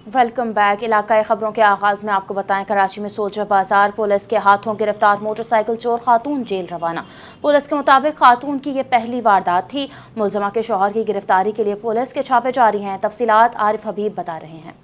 Welcome back. इलाकाई खबरों के आगाज़ में आपको बताएं, कराची में सोल्जर बाजार पुलिस के हाथों गिरफ्तार मोटरसाइकिल चोर खातून जेल रवाना। पुलिस के मुताबिक खातून की ये पहली वारदात थी। मुलजमा के शौहर की गिरफ्तारी के लिए पुलिस के छापे जारी हैं। तफसीलात आरिफ हबीब बता रहे हैं।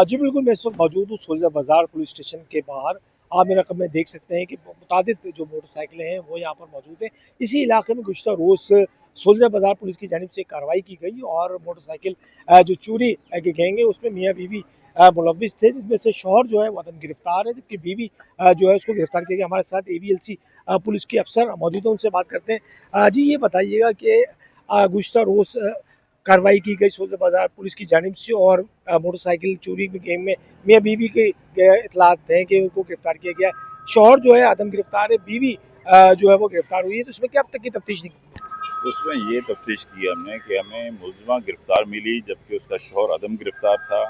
जी बिल्कुल, मैं इस वक्त मौजूद हूँ सोल्जर बाज़ार पुलिस स्टेशन के बाहर। आप मेरे रकम में देख सकते हैं कि मुतादिद जो मोटरसाइकिलें हैं वो यहाँ पर मौजूद हैं। इसी इलाके में गुज़िश्ता रोज़ सोल्जर बाज़ार पुलिस की जानिब से कार्रवाई की गई और मोटरसाइकिल जो चोरी के गैंग है उसमें मियाँ बीवी मुलव्विस थे, जिसमें से शौहर जो है वो अदम गिरफ्तार है, जबकि बीवी जो है उसको गिरफ्तार किया गया। हमारे साथ AVLC पुलिस के अफसर मौजूद हैं, उनसे बात करते हैं। जी ये बताइएगा कि गुज़िश्ता रोज़ कार्रवाई की गई सोल्जर बाजार पुलिस की जानिब से और मोटरसाइकिल चोरी के गेम में मियाँ बीवी के इतलात हैं कि उनको गिरफ्तार किया गया है। शौहर जो है आदम गिरफ्तार है, बीवी जो है वो गिरफ्तार हुई है। तो इसमें क्या अब तक की तफ्तीश निकली? उसमें ये तफ्तीश की हमने कि हमें मुलजमा गिरफ्तार मिली, जबकि उसका शौहर अदम गिरफ्तार था।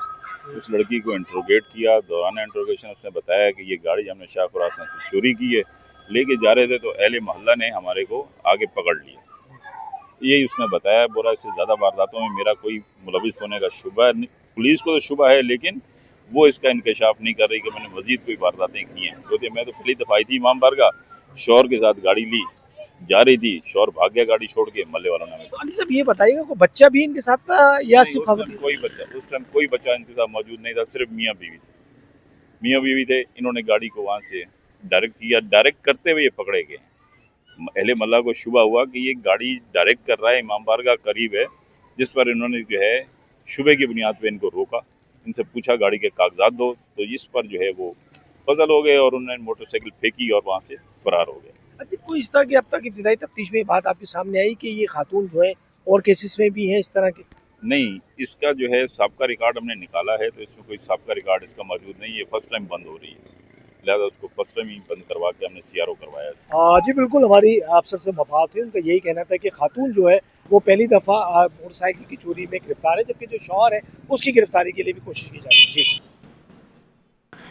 उस लड़की को इंट्रोगेट किया। दौरान इंट्रोगेशन उसने बताया कि ये गाड़ी हमने शाहपुर आसन से चोरी की है, लेके जा रहे थे तो अहले मोहल्ला ने हमारे को आगे पकड़ लिया। यही उसने बताया। बोला इससे ज़्यादा वारदातों में मेरा कोई मुलविस होने का शुबा नहीं। पुलिस को तो शुबा है, लेकिन वो इसका इंकशाफ नहीं कर रही कि मैंने मजीद कोई वारदातें की हैं। क्योंकि मैं तो पहली दफ़ा आई थी इमाम बारगाह, शौहर के साथ गाड़ी ली, जा रही थी, शौहर भाग गया गाड़ी छोड़ के, मल्ले वालों ने। अली साहब ये बताइएगा कोई बच्चा भी इनके साथ था या नहीं, सिर्फ उस टाइम कोई बच्चा इनके साथ मौजूद नहीं था, सिर्फ मियाँ बीवी थे। मियाँ बीवी थे। इन्होंने गाड़ी को वहाँ से डायरेक्ट किया। डायरेक्ट करते हुए ये पकड़े गए। अहले मल्ला को शुबा हुआ कि ये गाड़ी डायरेक्ट कर रहा है, इमाम बारगाह करीब है, जिस पर इन्होंने जो है शुबे की बुनियाद पे इनको रोका। इनसे पूछा गाड़ी के कागजात दो, तो इस पर जो है वो फजल हो गए और उन्होंने मोटरसाइकिल फेंकी और वहाँ से फरार हो गए। अच्छा, कोई इस तरह की अब तक इब्तिदाई तफ्तीश में बात आपके सामने आई कि ये खातून जो है और केसेस में भी है इस तरह के? नहीं, इसका जो है साबका रिकॉर्ड हमने निकाला है, तो इसमें कोई साबका रिकॉर्ड इसका मौजूद नहीं है। फर्स्ट टाइम बंद हो रही है, लिहाजा उसको फर्स्ट टाइम ही बंद करवा के हमने CRO करवाया है। जी बिल्कुल, हमारी अफसर से मुलाकात हुई, उनका यही कहना था कि खातून जो है वो पहली दफ़ा मोटरसाइकिल की चोरी में गिरफ्तार है, जबकि जो शौहर है उसकी गिरफ्तारी के लिए भी कोशिश की जा रही है। जी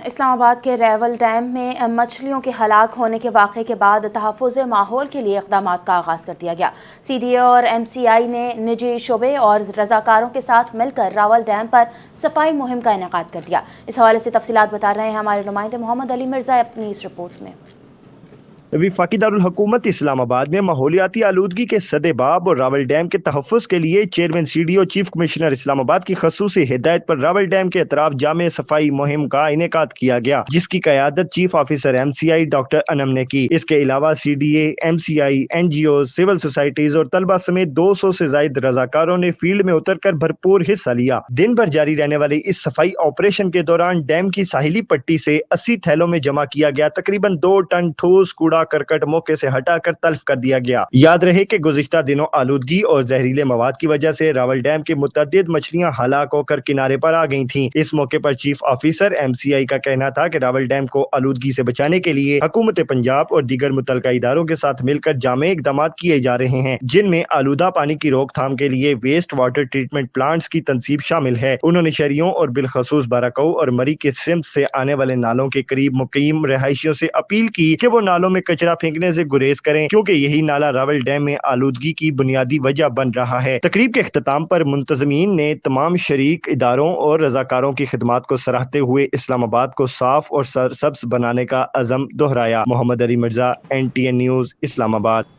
इस्लामाबाद के रेवल डैम में मछलियों के हलाक होने के वाक़े के बाद तहफ़्फ़ुज़ माहौल के लिए इक़दाम का आगाज़ कर दिया गया। CDA और MCI ने निजी शोबे और रज़ाकारों के साथ मिलकर रावल डैम पर सफाई मुहिम का इनेकाद कर दिया। इस हवाले से तफसीलात बता रहे हैं हमारे नुमाइंदे मोहम्मद अली मिर्ज़ा अपनी इस रिपोर्ट में। वफाकी दारुल हुकूमत इस्लामाबाद में माहौलियाती आलूदगी के सदेबाब और रावल डैम के तहफ़्फ़ुज़ के लिए chairman CDO chief commissioner Islamabad की खसूसी हिदायत पर रावल डैम के अतराफ जामे सफाई मुहिम का इनेकाद किया गया, जिसकी क़यादत chief officer MCI doctor Anam ने की। इसके अलावा CDA, MCI, NGO, civil societies और तलबा समेत 200 से जायद रजाकारों ने फील्ड में उतर कर भरपूर हिस्सा लिया। दिन भर जारी रहने वाली इस सफाई ऑपरेशन के दौरान डैम की साहिली पट्टी से 80 थैलों में जमा किया गया तकरीबन 2 टन ठोस कूड़ा करकट मौके से हटाकर तल्फ कर दिया गया। याद रहे कि गुज़िश्ता दिनों आलूदगी और जहरीले मवाद की वजह से रावल डैम की मुतअद्दिद मछलियां हलाक होकर किनारे पर आ गई थीं। इस मौके पर चीफ ऑफिसर MCI का कहना था कि रावल डैम को आलूदगी से बचाने के लिए हुकूमत पंजाब और दीगर मुतल्लिका इदारों के साथ मिलकर जामे इक़दाम किए जा रहे हैं, जिनमें आलूदा पानी की रोकथाम के लिए वेस्ट वाटर ट्रीटमेंट प्लांट्स की तनसीब शामिल है। उन्होंने शहरियों और बिलखसूस बाराकऊ और मरी के सिम्त से आने वाले नालों के करीब मुकीम रहायशियों से अपील की कि वो नालों में कचरा फेंकने से गुरेज करें, क्योंकि यही नाला रावल डैम में आलूदगी की बुनियादी वजह बन रहा है। तकरीब के इख्तिताम पर मुंतजमीन ने तमाम शरीक इदारों और रजाकारों की खिदमात को सराहते हुए इस्लामाबाद को साफ और सरसब्ज बनाने का अज़म दोहराया। Mohammad Ali Mirza, NTN news, Islamabad.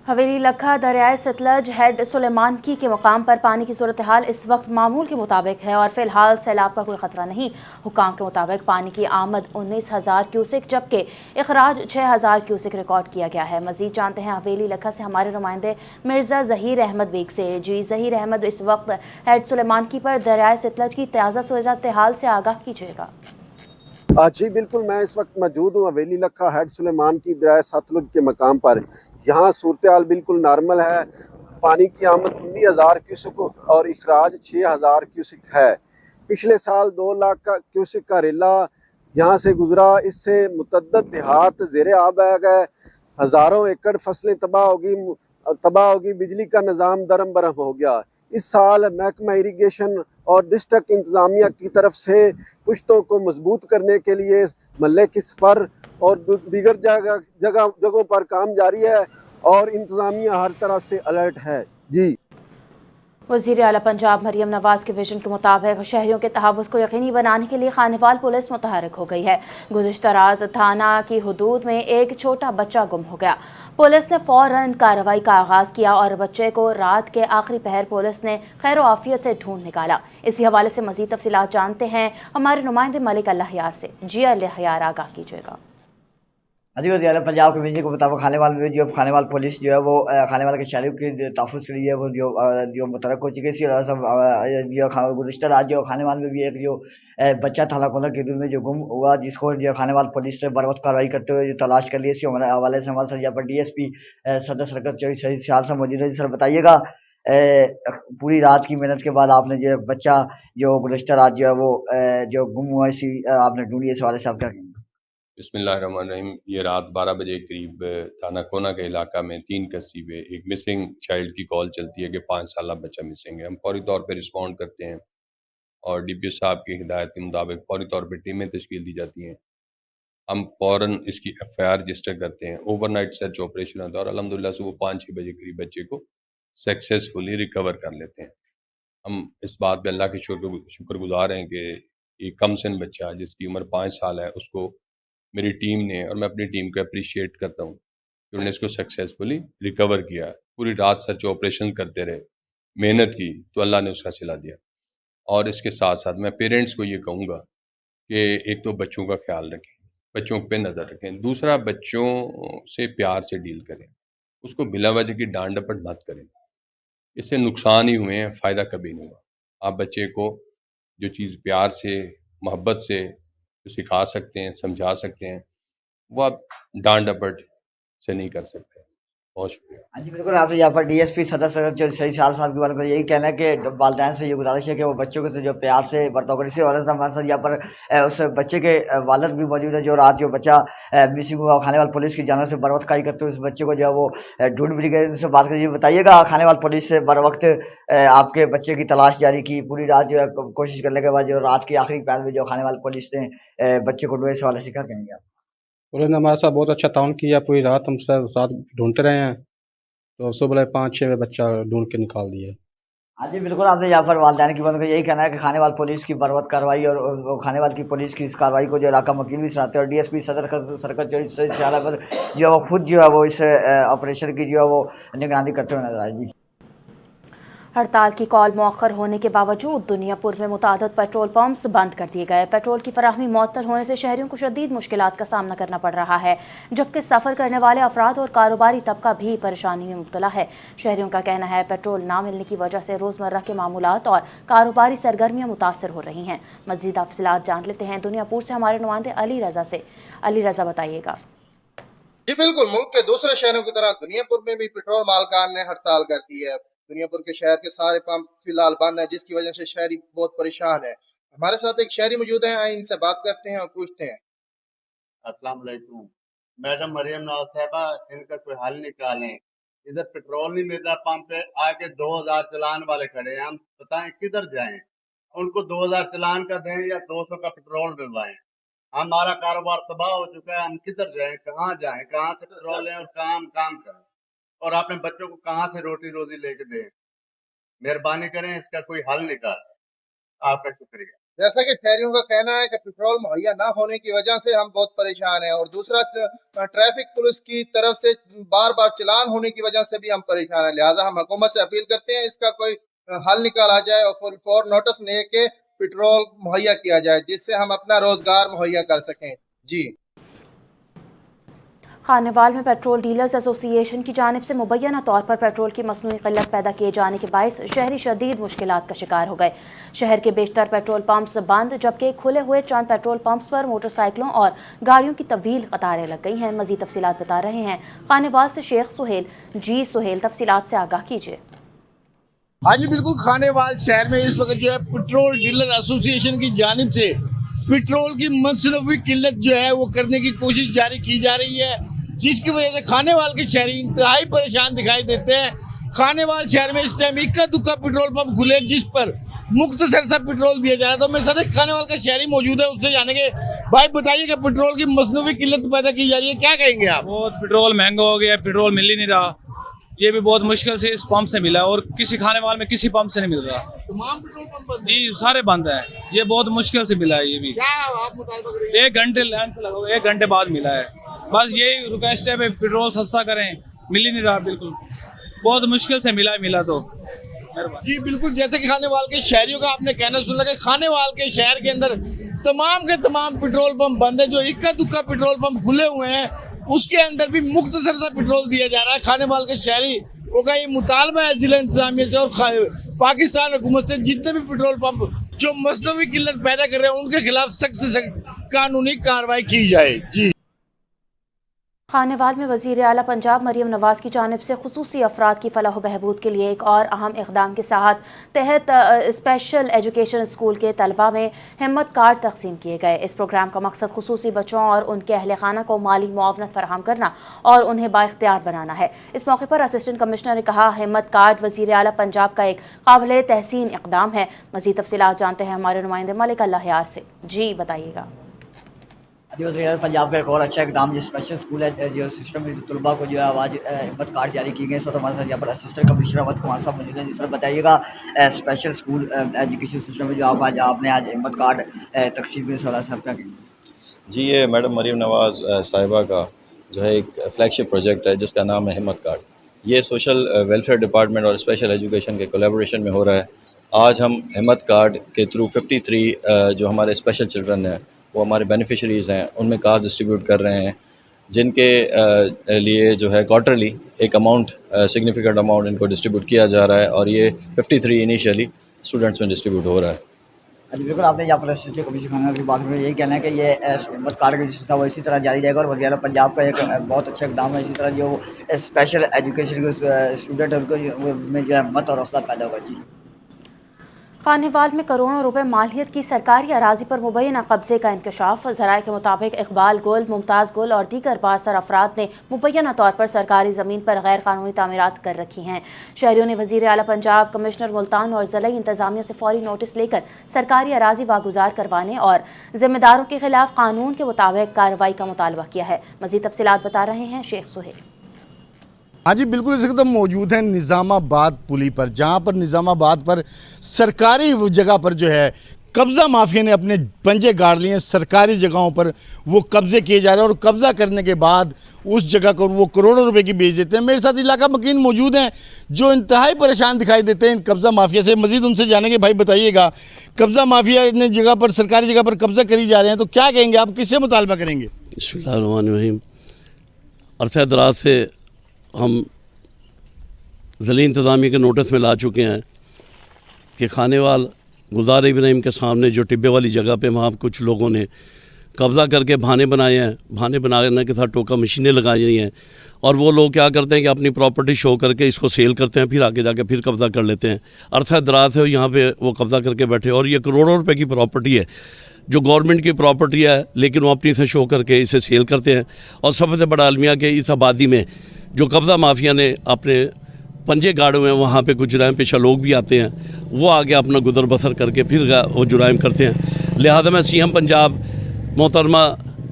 Haveli Lakha दरियाए Sutlej head Sulemanki के मुकाम पर पानी की सूरत हाल इस वक्त मामूल के मुताबिक है और फिलहाल सैलाब का कोई खतरा नहीं। हुकाम के मुताबिक पानी की आमद 19,000 क्यूसिक जबकि अखराज 6,000 क्यूसिक रिकॉर्ड किया गया है। मजीद जानते हैं हवेली लखा से हमारे नुमाइंदे मिर्ज़ा ज़हीर अहमद बेग से। जी ज़हीर अहमद, इस वक्त हेड सुलेमानकी पर दरियाए सतलज की ताज़ा सूरत हाल से आगाह कीजिएगा। जी बिल्कुल, मैं इस वक्त मौजूद हूँ हवेली लखा हेड सुलेमानकी दरियाए सतलुज के मकाम पर। यहाँ सूरत हाल बिल्कुल नॉर्मल है। पानी की आमद 19,000 क्यूसिक और अखराज 6,000 क्यूसिक है। पिछले साल 2 लाख का क्यूसिक का रेला यहाँ से गुजरा। इससे मुतअद्दिद देहात ज़ेरे आब आ गए। हज़ारों एकड़ फसलें तबाह होगी। बिजली का निज़ाम दरम बरम हो गया। इस साल महकमा इरीगेशन और डिस्ट्रिक्ट इंतज़ामिया की तरफ से पुश्तों को मजबूत करने के लिए मल्ले की सफर और दीगर जगहों पर काम जारी है और इंतज़ामिया हर तरह से अलर्ट है। जी वज़ीर आला पंजाब मरियम नवाज़ के विजन के मुताबिक शहरियों के तहव्वुज़ को यकीनी बनाने के लिए खानेवाल पुलिस मुतहरक हो गई है। गुज़िश्ता रात थाना की हुदूद में एक छोटा बच्चा गुम हो गया। पुलिस ने फ़ौरन कार्रवाई का आगाज़ किया और बच्चे को रात के आखिरी पहर पुलिस ने खैर आफियत से ढूंढ निकाला। इसी हवाले से मज़ीद तफसीलात जानते हैं हमारे नुमाइंदे मलिक अल्लाहयार से। जी अल्लाहयार, आगाह कीजिएगा। वज़ीर पंजाब के विजन के मुताबिक खानेवाल में जो खानेवाल पुलिस जो है वो खानेवाल के शहरियों के तहफ़्फ़ुज़ के लिए वो जो मुतरक हो चुकी है। जो गुज़िश्ता रात जो खानेवाल में भी एक जो बच्चा था कोला के में जो गुम हुआ, जिसको जो खानेवाल पुलिस ने बर वक्त कार्रवाई करते हुए जो तलाश कर ली। इसी हवाले से हमारे साथ यहाँ पर DSP सदर सरकत चौधरी शहीद सियाल साहब मौजूद है। सर बताइएगा, पूरी रात की मेहनत के बाद आपने जो बच्चा जो गुज़िश्ता रात जो है वो जो गुम हुआ, इसी आपने ढूंढी, इस हवाले से आप क्या कहेंगे? बिस्मिल्लाहिर्रहमानिर्रहीम। ये रात 12 बजे करीब थाना कोना के इलाका में 3 कस्ती पे एक मिसिंग चाइल्ड की कॉल चलती है कि 5 साला बच्चा मिसिंग है। हम फौरी तौर पे रिस्पॉन्ड करते हैं और DPO साहब की हिदायत के मुताबिक फौरी तौर पे टीमें तश्कील दी जाती हैं। हम फ़ौरन इसकी FIR रजिस्टर करते हैं। ओवरनाइट सर्च ऑपरेशन होता है और अल्हम्दुलिल्लाह सुबह 5-6 बजे करीब बच्चे को सक्सेसफुली रिकवर कर लेते हैं। हम इस बात पे अल्लाह के शुक्रगुज़ार हैं कि ये कम सिन बच्चा जिसकी उम्र 5 साल है, उसको मेरी टीम ने और मैं अपनी टीम को अप्रिशिएट करता हूँ कि उन्होंने इसको सक्सेसफुली रिकवर किया। पूरी रात सर्च ऑपरेशन करते रहे, मेहनत की, तो अल्लाह ने उसका सिला दिया। और इसके साथ साथ मैं पेरेंट्स को ये कहूँगा कि एक तो बच्चों का ख्याल रखें, बच्चों पे नज़र रखें, दूसरा बच्चों से प्यार से डील करें, उसको बिला वजह की डांट डपट मत करें। इससे नुकसान ही हुए हैं, फ़ायदा कभी नहीं हुआ। आप बच्चे को जो चीज़ प्यार से, मोहब्बत से जो सिखा सकते हैं, समझा सकते हैं, वो आप डांट डपट से नहीं कर सकते। बहुत शुक्रिया। हाँ जी, बिल्कुल। आपने यहाँ पर DSP सदर सरकत चौधरी शहीद सियाल साहब के बारे में यही कहना है कि वालिदैन से ये गुजारिश है कि वो बच्चों के से जो प्यार से बर्ताव करें। इसी वजह से हमारे साथ यहाँ पर उस बच्चे के वालिद भी मौजूद है, जो रात जो बच्चा मिसिंग हुआ, खानेवाल पुलिस की जानब से बर वक्त कार्य करते हुए उस बच्चे को जो है वो ढूंढ भी गए। उनसे बात करिए। बताइएगा, खानेवाल पुलिस से बर वक्त आपके बच्चे की तलाश जारी की, पूरी रात जो है कोशिश करने के बाद जो रात की आखिरी पहर में जो खानेवाल पुलिस ने बच्चे को ढूंढे, इस हवाले से क्या कहेंगे आप? उन्होंने हमारे साथ बहुत अच्छा ताउन किया, पूरी रात हम साथ ढूंढते रहे हैं, तो सुबह 5-6 बजे बच्चा ढूंढ के निकाल दिया। हाँ जी, बिल्कुल। आपने यहाँ पर वालिदैन की बात का यही कहना है कि खानेवाल पुलिस की बरवक्त कार्रवाई और खानेवाल की पुलिस की इस कार्रवाई को जो इलाका वकील भी सुनाते हैं और DSP सदर सरकत चौधरी पर जो है वो खुद जो है वो इस ऑपरेशन की जो है वो निगरानी करते हुए नजर आए। जी, हड़ताल की कॉल मौखर होने के बावजूद दुनियापुर में मुतादद पेट्रोल पंप्स बंद कर दिए गए। पेट्रोल की फराहमी मुअत्तल होने से शहरियों को शदीद मुश्किलात का सामना करना पड़ रहा है, जबकि सफ़र करने वाले अफराद और कारोबारी तबका भी परेशानी में मुब्तला है। शहरियों का कहना है पेट्रोल ना मिलने की वजह से रोज़मर्रा के मामूलात और कारोबारी सरगर्मियाँ मुतासर हो रही हैं। मज़ीद तफसीलात जान लेते हैं दुनियापुर से हमारे नुमाइंदे अली रज़ा से। अली रज़ा, बताइएगा। जी बिल्कुल, मुल्क के दूसरे शहरों की तरह दुनियापुर में भी पेट्रोल मालकान ने हड़ताल कर दी है। दुनियापुर के शहर के सारे पंप फिलहाल बंद है, जिसकी वजह से शहरी बहुत परेशान है। हमारे साथ एक शहरी मौजूद है, इनसे बात करते हैं और पूछते हैं। अस्सलाम वालेकुम मैडम मरियम नवाज साहबा, इनका कोई हल निकालें। इधर पेट्रोल नहीं मिल रहा, पंप पे आके 2000 चलान वाले खड़े हैं, हम बताएं किधर जाएं? उनको 2000 चलान का दें या 200 का पेट्रोल डलवाएं? हमारा कारोबार तबाह हो चुका है, हम किधर जाएं, कहाँ जाएं, कहाँ से पेट्रोल लें और काम करें और अपने बच्चों को कहाँ से रोटी रोजी लेके दें? मेहरबानी करें, इसका कोई हल निकाल। आपका शुक्रिया। जैसा कि शहरियों का कहना है कि पेट्रोल मुहैया ना होने की वजह से हम बहुत परेशान हैं और दूसरा ट्रैफिक पुलिस की तरफ से बार बार चलान होने की वजह से भी हम परेशान हैं। लिहाजा हम हुकूमत से अपील करते हैं इसका कोई हल निकाला जाए और फौर नोटिस ले के पेट्रोल मुहैया किया जाए, जिससे हम अपना रोजगार मुहैया कर सकें। जी, खानेवाल में पेट्रोल डीलर्स एसोसिएशन की जानिब से मुबैना तौर पर पेट्रोल की मसनूई किल्लत पैदा किए जाने के बायस शहरी शदीद मुश्किलात का शिकार हो गए। शहर के बेशतर पेट्रोल पंप्स बंद, जबकि खुले हुए चंद पेट्रोल पंप्स पर मोटरसाइकिलों और गाड़ियों की तवील कतारें लग गई हैं। मजीद तफसीलात बता रहे हैं खानेवाल से शेख सुहेल। जी सुहेल, तफसीलात से आगाह कीजिए। हाँ जी बिल्कुल, खानेवाल शहर में इस वक्त जो है पेट्रोल डीलर एसोसिएशन की जानिब से पेट्रोल की मसनवी किल्लत जो है वो करने की कोशिश जारी की जा रही है, जिसकी वजह से खानेवाल के शहरी इंतहाई परेशान दिखाई देते हैं। खानेवाल शहर में इस टाइम इक्का दुक्का पेट्रोल पंप खुले जिस पर मुख्तसर सा पेट्रोल दिया जा रहा था। मेरे साथ एक खानेवाल का शहरी मौजूद है, उससे जानेंगे। भाई बताइए कि पेट्रोल की मसनवी किल्लत पैदा की जा रही है, क्या कहेंगे आप? बहुत पेट्रोल महंगा हो गया, पेट्रोल मिल ही नहीं रहा। ये भी बहुत मुश्किल से इस पंप से मिला है और किसी खाने वाले में किसी पंप से नहीं मिल रहा। तमाम पेट्रोल पंप बंद जी सारे बंद हैं, ये बहुत मुश्किल से मिला है। ये भी क्या आप मुतालबा करेंगे? 1 घंटे लाइन से लगा, 1 घंटे बाद मिला है। बस यही रिक्वेस्ट है, पेट्रोल सस्ता करें, मिल ही नहीं रहा बिल्कुल, बहुत मुश्किल से मिला तो। जी बिल्कुल, जैसे कि खानेवाल के शहरियों का आपने कहना सुना कि खानेवाल के शहर के अंदर तमाम के तमाम पेट्रोल पंप बंद है। जो इक्का दुक्का पेट्रोल पंप खुले हुए हैं उसके अंदर भी मुख्तसर सा पेट्रोल दिया जा रहा है। खानेवाल के शहरी वो का ये मुतालबा है जिला इंतजामिया से और पाकिस्तान हुकूमत से, जितने भी पेट्रोल पंप जो मसनवी किल्लत पैदा कर रहे हैं उनके खिलाफ सख्त से सख्त कानूनी कार्रवाई की जाए। जी खानेवाल में वज़ीर आला पंजाब मरीम नवाज़ की जानिब से खुसूसी अफराद की फलाह बहबूद के लिए एक और अहम इक़दाम के तहत स्पेशल एजुकेशन स्कूल के तलबा में हिम्मत कार्ड तकसीम किए गए। इस प्रोग्राम का मकसद खुसूसी बच्चों और उनके अहल खाना को माली मुआवनत फराहम करना और उन्हें बाइख्तियार बनाना है। इस मौके पर असिस्टेंट कमिश्नर ने कहा, हिम्मत कार्ड वज़ीर आला पंजाब का एक काबिल तहसीन इक़दाम है। मज़ीद तफसीलात जानते हैं हमारे नुमाइंदे मलिक अल्लाह यार से। जी बताइएगा। पंजाब का एक और अच्छा इकदाम जो स्पेशल स्कूल है, जो सिस्टम में तलबा को जो है आज हिम्मत कार्ड जारी की गए। इस वक्त हमारे साथ यहाँ पर असिस्टेंट कमिश्नर अवध कुमार साहब मौजूद हैं। जिस तरह बताइएगा स्पेशल स्कूल एजुकेशन सिस्टम में जो आपने आज हिम्मत कार्ड तकसीम किए, साहब क्या कहेंगे? जी ये मैडम मरीम नवाज़ साहिबा का जो है एक फ्लैगशिप प्रोजेक्ट है जिसका नाम है हिम्मत कार्ड। ये सोशल वेलफेयर डिपार्टमेंट और स्पेशल एजुकेशन के कोलैबोरेशन में हो रहा है। आज हम हिम्मत कार्ड के थ्रू 53 जो हमारे स्पेशल चिल्ड्रन हैं वो हमारे बेनिफिशरीज़ हैं, उनमें कार्ड डिस्ट्रीब्यूट कर रहे हैं, जिनके लिए जो है क्वार्टरली एक अमाउंट सिग्निफिकेंट अमाउंट इनको डिस्ट्रीब्यूट किया जा रहा है और ये 53 इनिशियली स्टूडेंट्स में डिस्ट्रीब्यूट हो रहा है। जी बिल्कुल, आपने यहाँ पर असिस्टेंट कमिश्नर की बात में यही कहना है कि ये हिम्मत कार्ड का सिस्टम वो इसी तरह जारी रहेगा और वज़ीर आला पंजाब का एक बहुत अच्छा इक़दाम है। इसी तरह जो स्पेशल एजुकेशन के स्टूडेंट है उनको में जो है हिम्मत और हौसला पैदा होगा। जी खानेवाल में करोड़ों रुपए मालियत की सरकारी अराजी पर मुबैना कब्जे का इंकशाफ। ज़राए के मुताबिक इकबाल गुल, मुमताज़ गुल और दीगर बासर अफराद ने मुबैना तौर पर सरकारी ज़मीन पर गैर कानूनी तामीरात कर रखी हैं। शहरियों ने वज़ीर आला पंजाब, कमिश्नर मुल्तान और ज़िला इंतज़ामिया से फौरी नोटिस लेकर सरकारी अराजी वागुजार करवाने और ज़िम्मेदारों के खिलाफ कानून के मुताबिक कार्रवाई का मुतालबा किया है। मज़ीद तफसीलात बता रहे हैं शेख सुहेल। हाँ जी बिल्कुल, इस वक्त हम मौजूद हैं निज़ामाबाद पुली पर, जहाँ पर निज़ामाबाद पर सरकारी जगह पर जो है कब्ज़ा माफिया ने अपने पंजे गाड़ लिए हैं। सरकारी जगहों पर वो कब्ज़े किए जा रहे हैं और कब्ज़ा करने के बाद उस जगह को वो करोड़ों रुपए की बेच देते हैं। मेरे साथ इलाका मकीन मौजूद हैं जो इंतहाई परेशान दिखाई देते हैं इन कब्ज़ा माफिया से। मज़ीद उनसे जानेंगे। भाई बताइएगा, कब्ज़ा माफिया ने जगह पर सरकारी जगह पर कब्ज़ा करी जा रहे हैं तो क्या कहेंगे आप, किससे मुतालबा करेंगे? बिस्मिल्लाहिर्रहमानिर्रहीम। अरसा दराज से हम ज़िला इंतज़ामिया के नोटिस में ला चुके हैं कि खानेवाल गुलजार इब्राहिम के सामने जो टिब्बे वाली जगह पे वहाँ कुछ लोगों ने कब्ज़ा करके भाने बनाए हैं। भाने बनाने के साथ टोका मशीनें लगाई गई हैं और वो लोग क्या करते हैं कि अपनी प्रॉपर्टी शो करके इसको सेल करते हैं, फिर आगे जाके फिर कब्ज़ा कर लेते हैं। अरसा दराज है यहाँ पे वो कब्ज़ा करके बैठे और ये करोड़ों रुपए की प्रॉपर्टी है जो गवर्नमेंट की प्रॉपर्टी है, लेकिन वो अपनी से शो करके इसे सेल करते हैं। और सबसे बड़ा अलमिया के इस आबादी में जो कब्ज़ा माफिया ने अपने पंजे गाड़े हुए हैं, वहाँ पे कुछ जुराइम पेशा लोग भी आते हैं, वो आगे अपना गुजर बसर करके फिर वो जुराइम करते हैं। लिहाजा मैं CM पंजाब मोहतरमा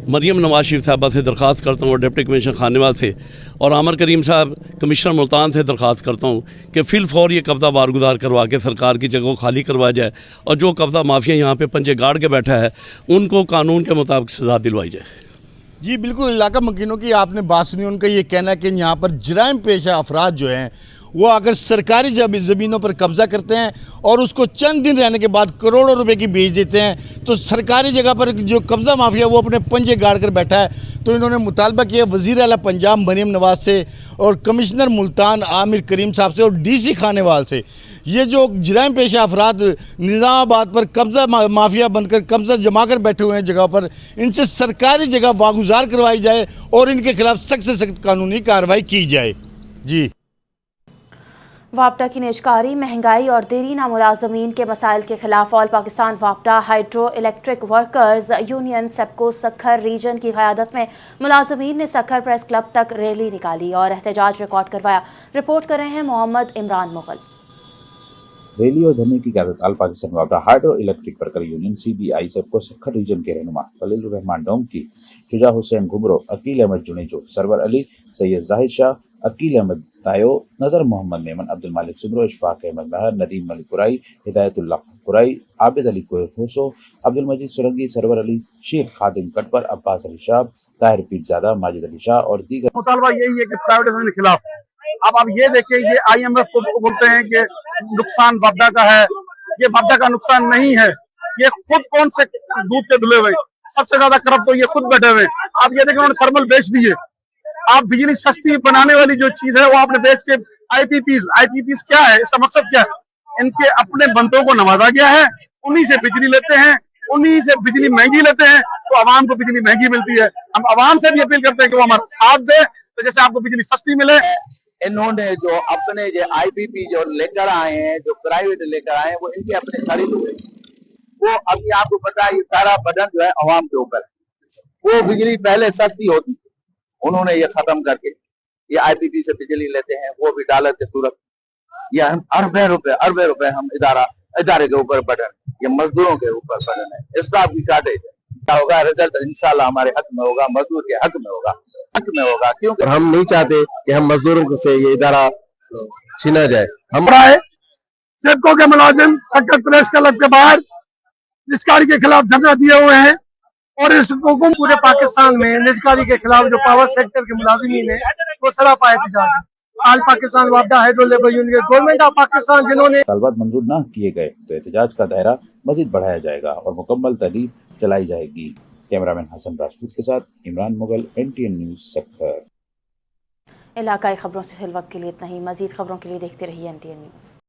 मरीम नवाज़ शरीफ साहबा से दरख्वास्त करता हूँ और डिप्टी कमिश्नर खानेवाल से और आमिर करीम साहब कमिश्नर मुल्तान से दरख्वास्त करता हूँ कि फिल फौर ये कब्ज़ा वारगुजार करवा के सरकार की जगह को खाली करवाया जाए और जो कब्ज़ा माफिया यहाँ पे पंजे गाड़ के बैठा है उनको कानून के मुताबिक सज़ा दिलवाई जाए। जी बिल्कुल, इलाका मकीनों की आपने बात सुनी। उनका ये कहना है कि यहाँ पर जराइम पेशा अफराद जो हैं वो अगर सरकारी ज़मीनों पर कब्ज़ा करते हैं और उसको चंद दिन रहने के बाद करोड़ों रुपए की बेच देते हैं, तो सरकारी जगह पर जो कब्ज़ा माफिया वो अपने पंजे गाड़ कर बैठा है। तो इन्होंने मुतालबा किया वज़ीर आला पंजाब मरीम नवाज़ से और कमिश्नर मुल्तान आमिर करीम साहब से और DC खानेवाल से, ये जो जराइम पेशा अफराद निज़ामाबाद पर कब्ज़ा माफिया बनकर कब्ज़ा जमा कर बैठे हुए हैं जगह पर, इनसे सरकारी जगह वागुजार करवाई जाए और इनके खिलाफ सख्त से सख्त कानूनी कार्रवाई की जाए। जी वापडा की नेशकारी, महंगाई और देरीना मुलाजमीन के मसाइल के खिलाफ ऑल पाकिस्तान वापडा hydro electric workers union SEPCO Sukkur region की क़यादत में मुलाजमीन ने सखर प्रेस क्लब तक रैली निकाली और एहतजाज रिकॉर्ड करवाया। रिपोर्ट कर रहे हैं मोहम्मद इमरान मुगल। रैली और धरने की क़यादत ऑल पाकिस्तान वापडा hydro electric worker union CBI SEPCO Sukkur region के रहनुमा खलील रहमान डोम की, शुजा हुसैन घुमरो, अकील अहमद जुनेजो, सरवर अली, सैयद जाहिद शाह, अकील अहमद तायो, नज़र मोहम्मद नेमन, अब्दुल मालिक सुब्रो, इशफाक अहमद नहर, नदीम मलिक कुराई, हिदायतुल्लाह कुराई, आबिद अली कोसो, अब्दुल मजीद सुरंगी, सरवर अली, शेख खादिम कटपर, अब्बास अली शाह, ताहिर पीरजादा, माजिद अली शाह और दीगर। मुतालबा यही है कि प्राइवेटाइजेशन के खिलाफ। अब आप ये देखिए, ये IMF को बोलते हैं कि नुकसान वापडा का है, ये वापडा का नुकसान नहीं है, ये खुद कौन से दूध के धुले हुए, सबसे ज्यादा करप्ट तो ये खुद बैठे हुए। आप ये देखें, उन्होंने थर्मल बेच दिए। आप बिजली सस्ती बनाने वाली जो चीज है वो आपने बेच के IPPs क्या है, इसका मकसद क्या है? इनके अपने बंदों को नवाजा गया है, उन्हीं से बिजली लेते हैं, उन्हीं से बिजली महंगी लेते हैं, तो आवाम को बिजली महंगी मिलती है। हम आवाम से भी अपील करते हैं कि वो हमारा साथ दे, तो जैसे आपको बिजली सस्ती मिले। इन्होंने जो अपने जो IPP जो लेकर आए हैं, जो प्राइवेट लेकर आए हैं, वो इनके अपने खरीद हुए। वो अभी आपको पता है, ये सारा बर्डन जो है अवाम के ऊपर है। वो बिजली पहले सस्ती होती, उन्होंने ये खत्म करके ये IPP से बिजली लेते हैं, वो भी डॉलर के सूरत। ये हम अरबे रुपए हम इदारे के ऊपर बर्डन, ये मजदूरों के ऊपर बर्डन है। स्टाफ की शॉर्टेज है, क्या होगा? रिजल्ट इंशाल्लाह हमारे हक में होगा, मजदूर के हक में होगा, क्योंकि हम नहीं चाहते कि हम मजदूरों से ये इदारा छीना जाए। हम सेबको के मुलाजिम सेक्टर प्रेस क्लब के बाहर निजकारी के खिलाफ धरना दिए हुए हैं और इस हुकूमत पूरे पाकिस्तान में निजकारी के खिलाफ जो पावर सेक्टर के मुलाजिमीन है वो सरापा एहतजाज है। आल पाकिस्तान वापडा hydro labour union, government of Pakistan जिन्होंने तलबात मंजूर न किए गए तो एहतजाज का दायरा मजीद बढ़ाया जाएगा और मुकम्मल तहरीर चलाई जाएगी। कैमरामैन हसन राजपूत के साथ इमरान मुगल, NTN न्यूज़ सक्खर। इलाकाई खबरों से फिल वक्त के लिए इतना ही। मजीद खबरों के लिए देखते रहिए NTN न्यूज़।